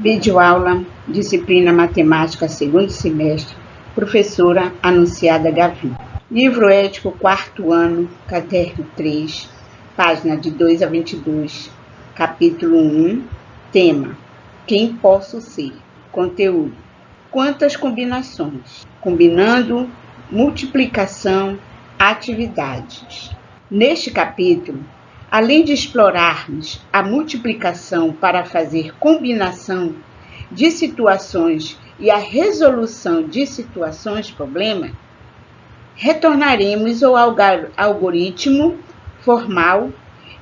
Videoaula, disciplina Matemática, segundo semestre, professora Anunciada Gavi. Livro ético, quarto ano, caderno 3, página de 2 a 22, capítulo 1, tema: Quem posso ser? Conteúdo: quantas combinações? Combinando, multiplicação, atividades. Neste capítulo, além de explorarmos a multiplicação para fazer combinação de situações e a resolução de situações-problema, retornaremos ao algoritmo formal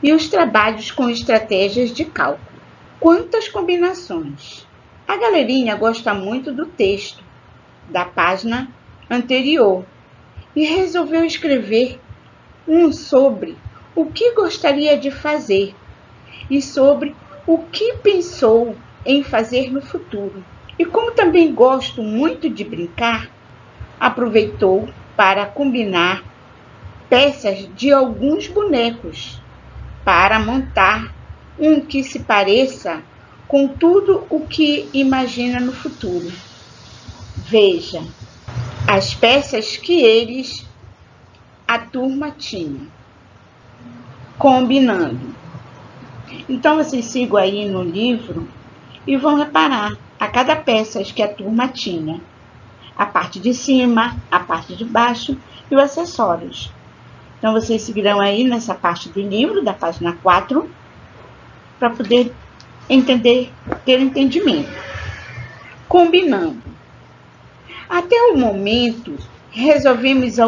e os trabalhos com estratégias de cálculo. Quantas combinações? A galerinha gosta muito do texto da página anterior e resolveu escrever um sobre o que gostaria de fazer e sobre o que pensou em fazer no futuro. E como também gosto muito de brincar, aproveitou para combinar peças de alguns bonecos para montar um que se pareça com tudo o que imagina no futuro. Veja as peças que a turma tinha. Combinando. Então, vocês sigam aí no livro e vão reparar a cada peça que a turma tinha. A parte de cima, a parte de baixo e os acessórios. Então, vocês seguirão aí nessa parte do livro, da página 4, para poder ter entendimento. Combinando. Até o momento, resolvemos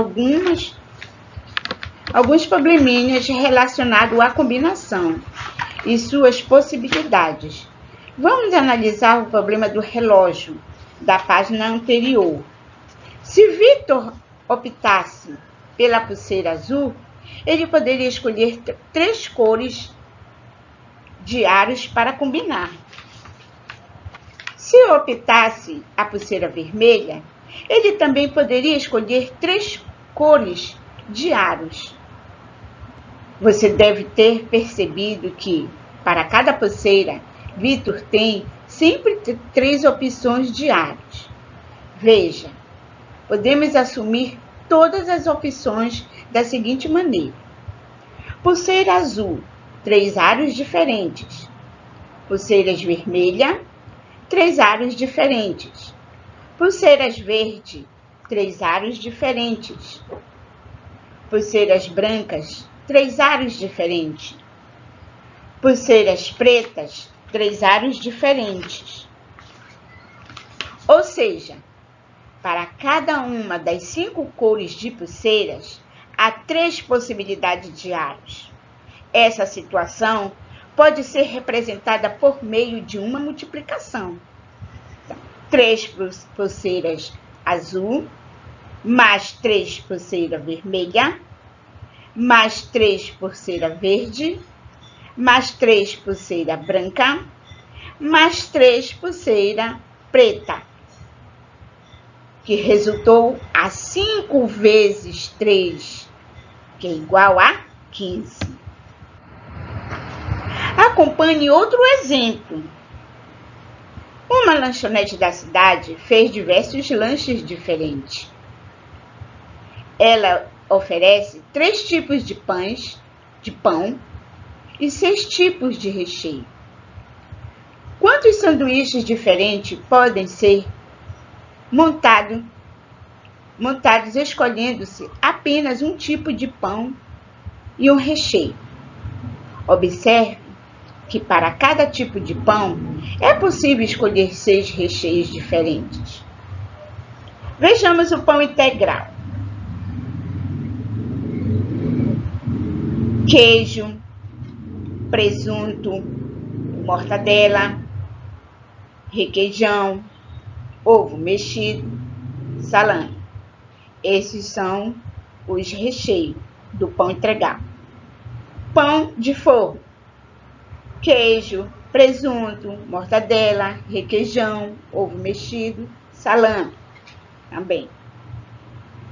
alguns probleminhas relacionados à combinação e suas possibilidades. Vamos analisar o problema do relógio, da página anterior. Se Vitor optasse pela pulseira azul, ele poderia escolher 3 cores de aros para combinar. Se optasse a pulseira vermelha, ele também poderia escolher 3 cores de aros. Você deve ter percebido que, para cada pulseira, Vitor tem sempre 3 opções de aros. Veja, podemos assumir todas as opções da seguinte maneira: pulseira azul, 3 aros diferentes. Pulseiras vermelha, 3 aros diferentes. Pulseiras verde, 3 aros diferentes. Pulseiras brancas, 3 aros diferentes. Pulseiras pretas, 3 aros diferentes. Ou seja, para cada uma das 5 cores de pulseiras, há 3 possibilidades de aros. Essa situação pode ser representada por meio de uma multiplicação. 3 pulseiras azul, mais 3 pulseira vermelha, mais 3 pulseira verde, mais 3 pulseira branca, mais 3 pulseira preta, que resultou a 5 vezes 3, que é igual a 15. Acompanhe outro exemplo. Uma lanchonete da cidade fez diversos lanches diferentes. Ela oferece 3 tipos de pão e 6 tipos de recheio. Quantos sanduíches diferentes podem ser montados escolhendo-se apenas um tipo de pão e um recheio? Observe que para cada tipo de pão é possível escolher 6 recheios diferentes. Vejamos o pão integral. Queijo, presunto, mortadela, requeijão, ovo mexido, salame. Esses são os recheios do pão integral. Pão de forno: queijo, presunto, mortadela, requeijão, ovo mexido, salame. Também.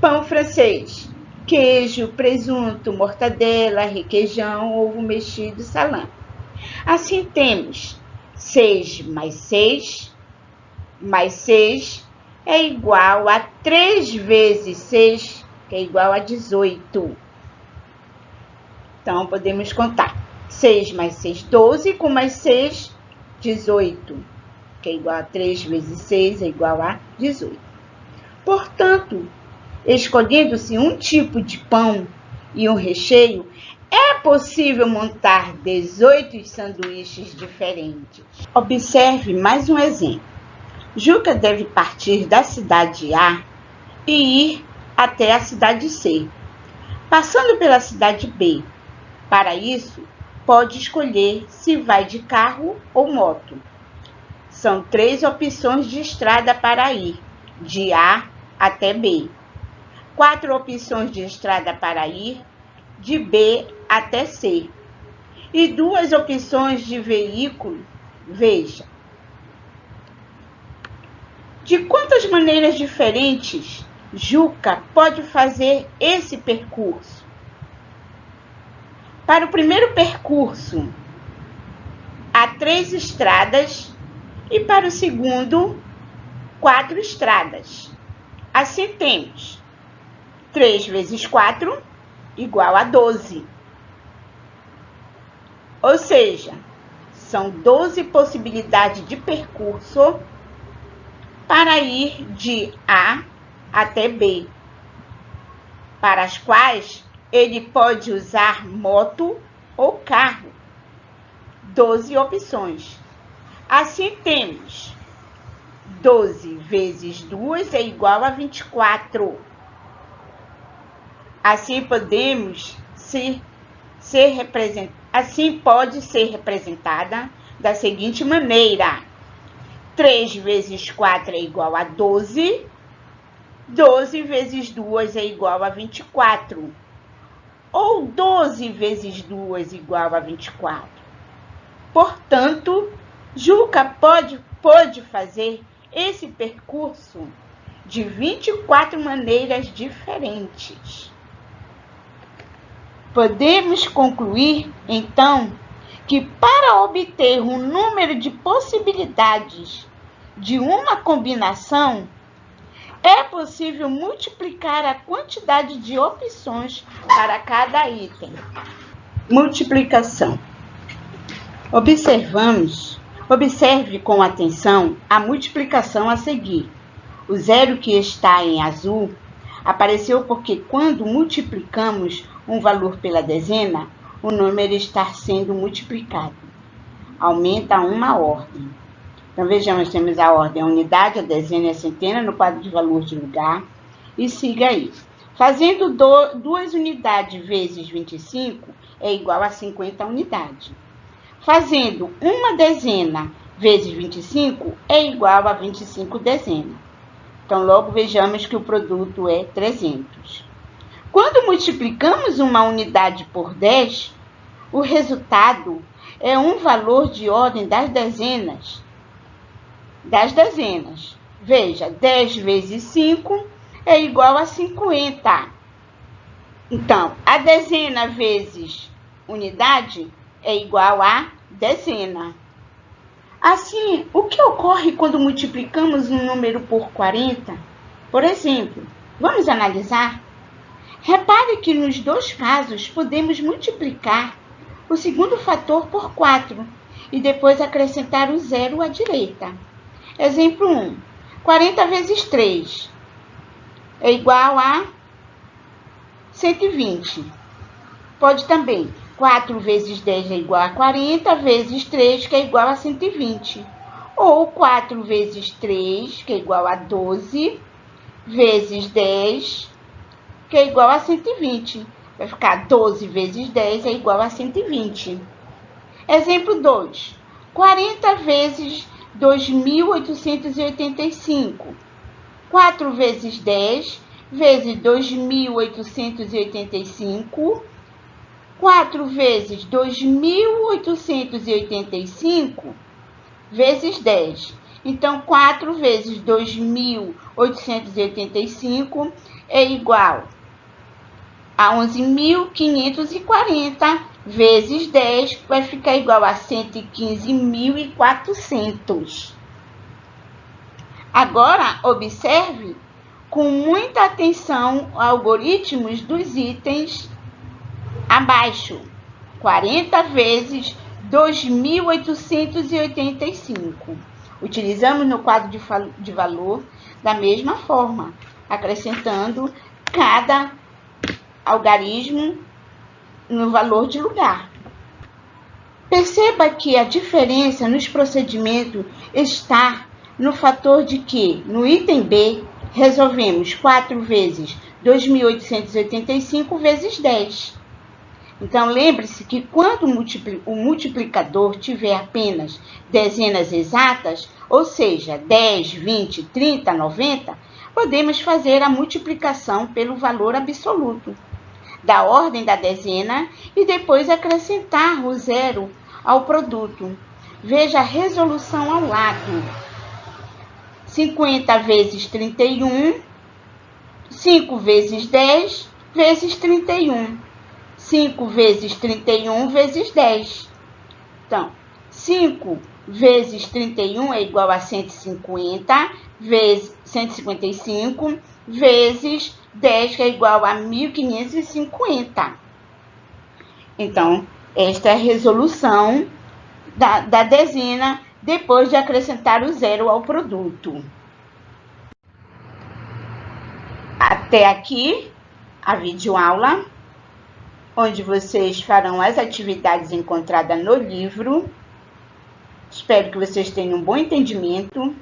Pão francês: queijo, presunto, mortadela, requeijão, ovo mexido, salame. Assim temos 6 mais 6 mais 6 é igual a 3 vezes 6, que é igual a 18. Então, podemos contar. 6 mais 6, 12, com mais 6, 18, que é igual a 3 vezes 6 é igual a 18. Portanto, escolhendo-se um tipo de pão e um recheio, é possível montar 18 sanduíches diferentes. Observe mais um exemplo. Juca deve partir da cidade A e ir até a cidade C, passando pela cidade B. Para isso, pode escolher se vai de carro ou moto. São 3 opções de estrada para ir, de A até B. 4 opções de estrada para ir, de B até C. E 2 opções de veículo. Veja. De quantas maneiras diferentes Juca pode fazer esse percurso? Para o primeiro percurso, há 3 estradas e para o segundo, 4 estradas. Assim temos 3 vezes 4 igual a 12. Ou seja, são 12 possibilidades de percurso para ir de A até B, para as quais ele pode usar moto ou carro. 12 opções. Assim temos 12 vezes 2 é igual a 24. Assim pode ser representada da seguinte maneira. 3 vezes 4 é igual a 12. 12 vezes 2 é igual a 24. Ou 12 vezes 2 igual a 24. Portanto, Juca pode fazer esse percurso de 24 maneiras diferentes. Podemos concluir, então, que para obter um número de possibilidades de uma combinação, é possível multiplicar a quantidade de opções para cada item. Multiplicação. Observe com atenção a multiplicação a seguir. O zero que está em azul apareceu porque quando multiplicamos um valor pela dezena, o número está sendo multiplicado. Aumenta uma ordem. Então, vejamos, temos a ordem, a unidade, a dezena e a centena no quadro de valor de lugar. E siga aí. Fazendo 2 unidades vezes 25 é igual a 50 unidades. Fazendo uma dezena vezes 25 é igual a 25 dezenas. Então, logo vejamos que o produto é 300. Quando multiplicamos uma unidade por 10, o resultado é um valor de ordem das dezenas. Veja, 10 vezes 5 é igual a 50. Então, a dezena vezes unidade é igual a dezena. Assim, o que ocorre quando multiplicamos um número por 40? Por exemplo, vamos analisar? Repare que nos 2 casos podemos multiplicar o segundo fator por 4 e depois acrescentar o zero à direita. Exemplo 1. 40 vezes 3 é igual a 120. Pode também 4 vezes 10 é igual a 40 vezes 3, que é igual a 120. Ou 4 vezes 3, que é igual a 12, vezes 10, que é igual a 120. Vai ficar 12 vezes 10 é igual a 120. Exemplo 2. 40 vezes 2.885. 4 vezes 10 vezes 2.885. 4 vezes 2.885 vezes 10. Então, 4 vezes 2.885 é igual a 11.540 vezes 10 vai ficar igual a 115.400. Agora, observe com muita atenção algoritmos dos itens abaixo. 40 vezes 2.885. Utilizamos no quadro de valor da mesma forma, acrescentando cada algarismo no valor de lugar. Perceba que a diferença nos procedimentos está no fator de que, no item B, resolvemos 4 vezes 2.885 vezes 10. Então, lembre-se que quando o multiplicador tiver apenas dezenas exatas, ou seja, 10, 20, 30, 90, podemos fazer a multiplicação pelo valor absoluto da ordem da dezena e depois acrescentar o zero ao produto. Veja a resolução ao lado. 50 vezes 31, 5 vezes 10 vezes 31. 5 vezes 31 vezes 10. Então, 5 vezes 31 é igual a 150 vezes 155 vezes 10, que é igual a 1.550. Então, esta é a resolução da dezena depois de acrescentar o zero ao produto. Até aqui a videoaula, onde vocês farão as atividades encontradas no livro. Espero que vocês tenham um bom entendimento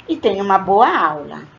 e tenham uma boa aula.